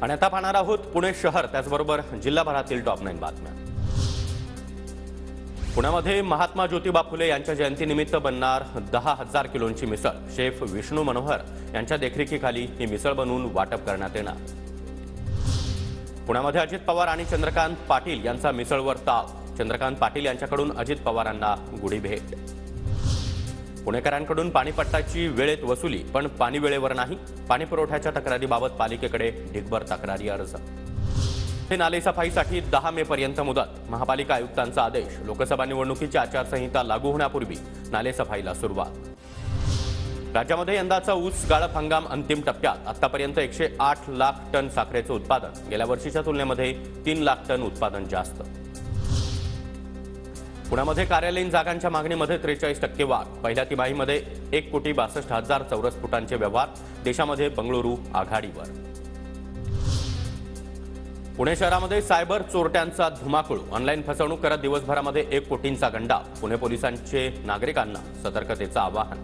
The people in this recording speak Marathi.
आणि आता पाहणार आहोत पुणे शहर त्याचबरोबर जिल्हाभरातील टॉप 9 बातम्या। पुण्यामध्ये महात्मा ज्योतिबा फुले यांच्या जयंतीनिमित्त बनणार 10,000 किलोंची मिसळ शेफ विष्णू मनोहर यांच्या देखरेखीखाली ही मिसळ बनवून वाटप करण्यात येणार। पुण्यामध्ये अजित पवार आणि चंद्रकांत पाटील यांचा मिसळवर ताव। चंद्रकांत पाटील यांच्याकडून अजित पवारांना गुढी भेट। पुणेकरांकडून पाणीपट्टाची वेळेत वसुली पण पाणी वेळेवर नाही। पाणी पुरवठ्याच्या तक्रारीबाबत पालिकेकडे ढिगभर तक्रारी अर्ज। नाले सफाईसाठी 10 मे पर्यंत मुदत। महापालिका आयुक्तांचा आदेश। लोकसभा निवडणुकीची आचारसंहिता लागू होण्यापूर्वी नाले सफाईला सुरुवात। राज्यामध्ये यंदाचा ऊस गाळप हंगाम अंतिम टप्प्यात। आतापर्यंत 108 लाख टन साखरेचं उत्पादन। गेल्या वर्षीच्या तुलनेमध्ये 3 लाख टन उत्पादन जास्त। पुण्यामध्ये कार्यालयीन जागांच्या मागणीमध्ये 43% वाढ। पहिल्या तिमाहीमध्ये 1,62,00,000 चौरस फुटांचे व्यवहार। देशामध्ये बंगळुरू आघाडीवर। पुणे शहरामध्ये सायबर चोरट्यांचा धुमाकूळ। ऑनलाईन फसवणूक करत दिवसभरामध्ये 1 कोटींचा गंडा। पुणे पोलिसांचे नागरिकांना सतर्कतेचं आवाहन।